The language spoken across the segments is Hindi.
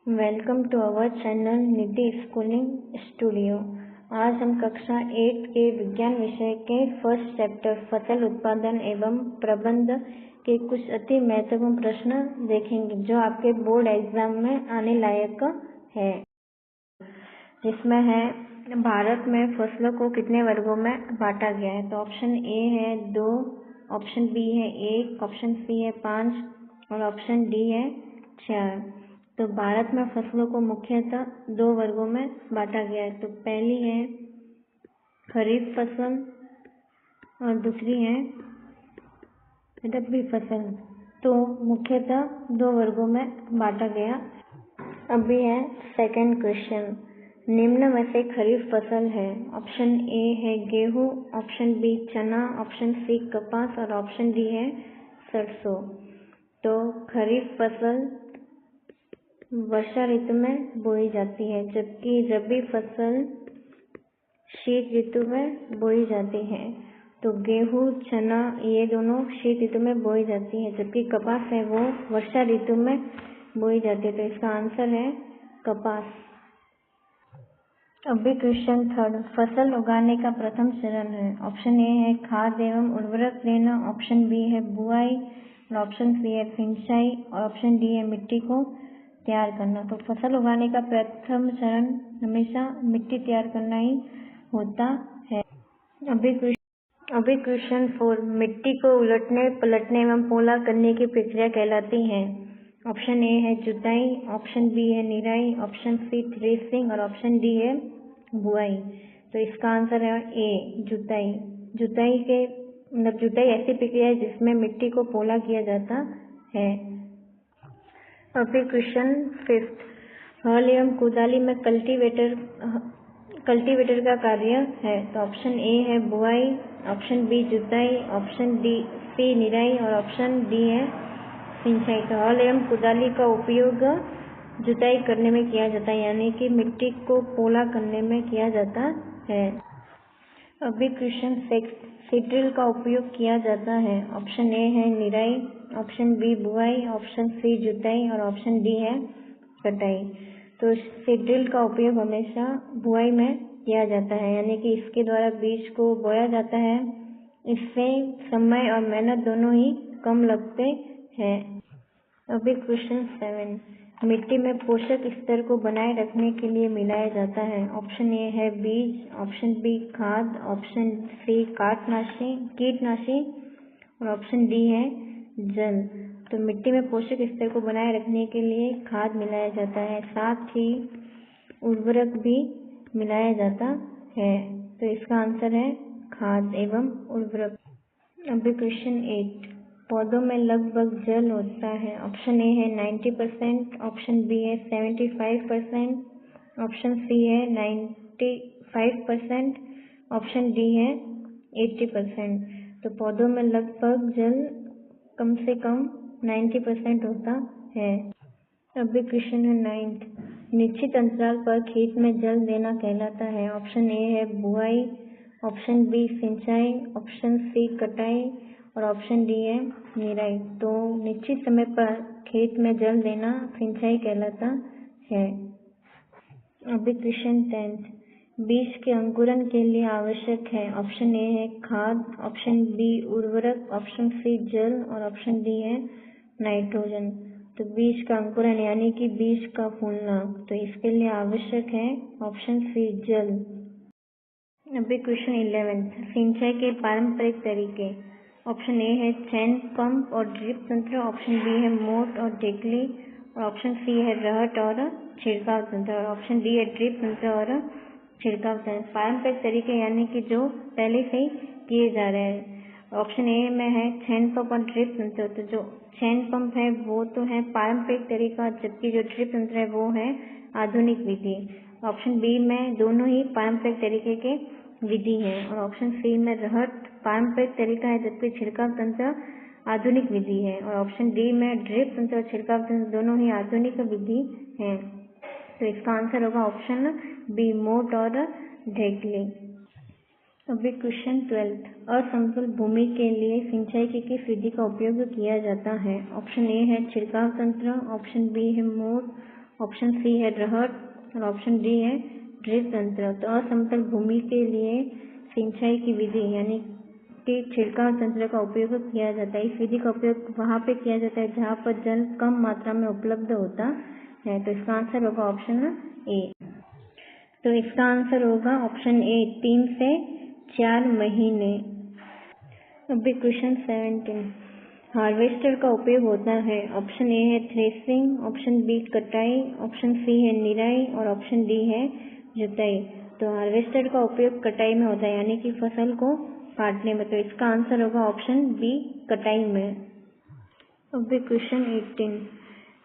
Welcome to our channel Nidhi schooling studio. आज हम कक्षा 8 के विज्ञान विषय के फर्स्ट चैप्टर फसल उत्पादन एवं प्रबंध के कुछ अति महत्वपूर्ण प्रश्न देखेंगे जो आपके बोर्ड एग्जाम में आने लायक है। जिसमें है भारत में फसलों को कितने वर्गों में बांटा गया है। तो ऑप्शन ए है 2, ऑप्शन बी है 1, ऑप्शन सी है 5 और ऑप्शन डी है 4। तो भारत में फसलों को मुख्यतः 2 वर्गों में बांटा गया है। तो पहली है खरीफ फसल और दूसरी है रबी फसल। तो मुख्यतः 2 वर्गों में बांटा गया। अभी है सेकंड क्वेश्चन। निम्न में से खरीफ फसल है। ऑप्शन ए है गेहूं, ऑप्शन बी चना, ऑप्शन सी कपास और ऑप्शन डी है सरसों। तो खरीफ फसल वर्षा ऋतु में बोई जाती है, जबकि रबी फसल शीत ऋतु में बोई जाती है। तो गेहूं, चना ये दोनों शीत ऋतु में बोई जाती है, जबकि कपास है वो वर्षा ऋतु में बोई जाती है। तो इसका आंसर है कपास। अभी क्वेश्चन थर्ड। फसल उगाने का प्रथम चरण है। ऑप्शन ए है खाद एवं उर्वरक देना, ऑप्शन बी है बुआई और ऑप्शन सी है सिंचाई और ऑप्शन डी है मिट्टी को तैयार करना। तो फसल उगाने का प्रथम चरण हमेशा मिट्टी तैयार करना ही होता है। अभी क्वेश्चन 4। मिट्टी को उलटने, पलटने एवं पोला करने की प्रक्रिया कहलाती है। ऑप्शन ए है जुताई, ऑप्शन बी है निराई, ऑप्शन सी थ्रेसिंग और ऑप्शन डी है बुआई। तो इसका आंसर है ए जुताई। जुताई ऐसी प्रक्रिया है जिसमें मिट्टी को पोला किया जाता है। अभी क्वेश्चन 5। हल एवं कुदाली में कल्टीवेटर का कार्य है। तो ऑप्शन ए है बुआई, ऑप्शन बी जुताई, ऑप्शन सी निराई और ऑप्शन डी है सिंचाई। तो हल एवं कुदाली का उपयोग जुताई करने में किया जाता है, यानी कि मिट्टी को पोला करने में किया जाता है। अभी क्वेश्चन 6। सीड्रिल का उपयोग किया जाता है। ऑप्शन ए है निराई, ऑप्शन बी बुआई, ऑप्शन सी जुताई और ऑप्शन डी है कटाई। तो सीड्रिल का उपयोग हमेशा बुआई में किया जाता है, यानी कि इसके द्वारा बीज को बोया जाता है। इससे समय और मेहनत दोनों ही कम लगते हैं। अभी क्वेश्चन 7। मिट्टी में पोषक स्तर को बनाए रखने के लिए मिलाया जाता है। ऑप्शन ए है बीज, ऑप्शन बी खाद, ऑप्शन सी कीटनाशी और ऑप्शन डी है जल। तो मिट्टी में पोषक स्तर को बनाए रखने के लिए खाद मिलाया जाता है, साथ ही उर्वरक भी मिलाया जाता है। तो इसका आंसर है खाद एवं उर्वरक। अभी क्वेश्चन 8। पौधों में लगभग जल होता है। ऑप्शन ए है 90%, ऑप्शन बी है 75%, ऑप्शन सी है 95%, ऑप्शन डी है 80%। तो पौधों में लगभग जल कम से कम 90% होता है। अभी क्वेश्चन है 9th। निश्चित अंतराल पर खेत में जल देना कहलाता है। ऑप्शन ए है बुआई, ऑप्शन बी सिंचाई, ऑप्शन सी कटाई और ऑप्शन डी है निराई। तो निश्चित समय पर खेत में जल देना सिंचाई कहलाता है। अभी क्वेश्चन 10th। बीज के अंकुरण के लिए आवश्यक है। ऑप्शन ए है खाद, ऑप्शन बी उर्वरक, ऑप्शन सी जल और ऑप्शन डी है नाइट्रोजन। तो बीज का अंकुरण यानी कि बीज का फूलना, तो इसके लिए आवश्यक है ऑप्शन सी जल। अभी क्वेश्चन 11th। सिंचाई के पारंपरिक तरीके। ऑप्शन ए है चैन पंप और ड्रिप तंत्र, ऑप्शन बी है मोट और टेकली और ऑप्शन सी है रहट और छिड़काव तंत्र और ऑप्शन डी है ड्रिप तंत्र और छिड़काव तंत्र। पारंपरिक तरीके यानी कि जो पहले से ही किए जा रहे हैं। ऑप्शन ए में है चैन पंप और ड्रिप तंत्र। तो जो चैन पंप है वो तो है पारंपरिक तरीका, जबकि जो ड्रिप तंत्र है वो है आधुनिक विधि। ऑप्शन बी में दोनों ही पारंपरिक तरीके के विधि है और ऑप्शन सी में रहट पारंपरिक तरीका है, जबकि छिड़काव तंत्र आधुनिक विधि है और ऑप्शन डी में ड्रिप तंत्र और छिड़काव तंत्र दोनों ही आधुनिक विधि है। तो इसका आंसर होगा ऑप्शन बी मोट और ढेकली। अभी क्वेश्चन 12th। असमतल भूमि के लिए सिंचाई की किस विधि का उपयोग किया जाता है। ऑप्शन ए है छिड़काव तंत्र, ऑप्शन बी है मोट, ऑप्शन सी है रहर और ऑप्शन डी है ड्रिप तंत्र। तो असमतल भूमि के लिए सिंचाई की विधि यानी कि छिड़काव तंत्र का उपयोग किया जाता है। इस विधि का उपयोग वहाँ पे किया जाता है जहाँ पर जल कम मात्रा में उपलब्ध होता है। तो इसका आंसर होगा ऑप्शन ए। तो इसका आंसर होगा ऑप्शन ए 3 से 4 महीने। अभी क्वेश्चन 17, हार्वेस्टर का उपयोग होता है। ऑप्शन ए है थ्रेसिंग, ऑप्शन बी कटाई, ऑप्शन सी है निराई और ऑप्शन डी है जुताई। तो हार्वेस्टर का उपयोग कटाई में होता है यानी कि फसल को काटने में। तो इसका आंसर होगा ऑप्शन बी कटाई में। अभी क्वेश्चन 18,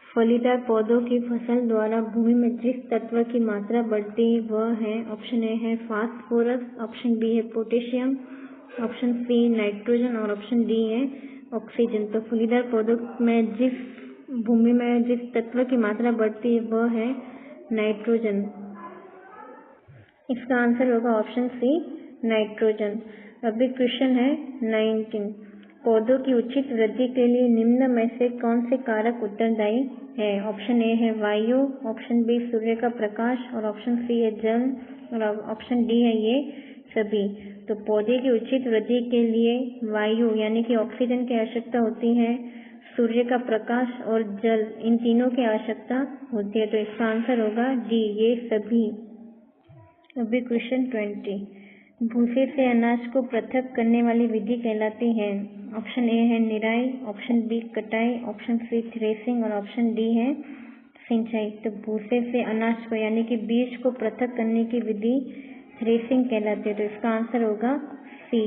फलीदार पौधों की फसल द्वारा भूमि में जिस तत्व की मात्रा बढ़ती है वह है। ऑप्शन ए है फास्फोरस, ऑप्शन बी है पोटेशियम, ऑप्शन सी नाइट्रोजन और ऑप्शन डी है ऑक्सीजन। तो फलीदार पौधों में भूमि में जिस तत्व की मात्रा बढ़ती है वह है नाइट्रोजन। इसका आंसर होगा ऑप्शन सी नाइट्रोजन। अभी क्वेश्चन है 19, पौधों की उचित वृद्धि के लिए निम्न में से कौन से कारक उत्तरदायी है। ऑप्शन ए है वायु, ऑप्शन बी सूर्य का प्रकाश और ऑप्शन सी है जल और ऑप्शन डी है ये सभी। तो पौधे की उचित वृद्धि के लिए वायु यानी कि ऑक्सीजन की आवश्यकता होती है, सूर्य का प्रकाश और जल इन तीनों की आवश्यकता होती है। तो इसका आंसर होगा डी ये सभी। अभी क्वेश्चन 20, भूसे से अनाज को पृथक करने वाली विधि कहलाती है। ऑप्शन ए है निराई, ऑप्शन बी कटाई, ऑप्शन सी थ्रेसिंग और ऑप्शन डी है सिंचाई। तो भूसे से अनाज को यानी कि बीज को पृथक करने की विधि थ्रेसिंग कहलाती है। तो इसका आंसर होगा सी।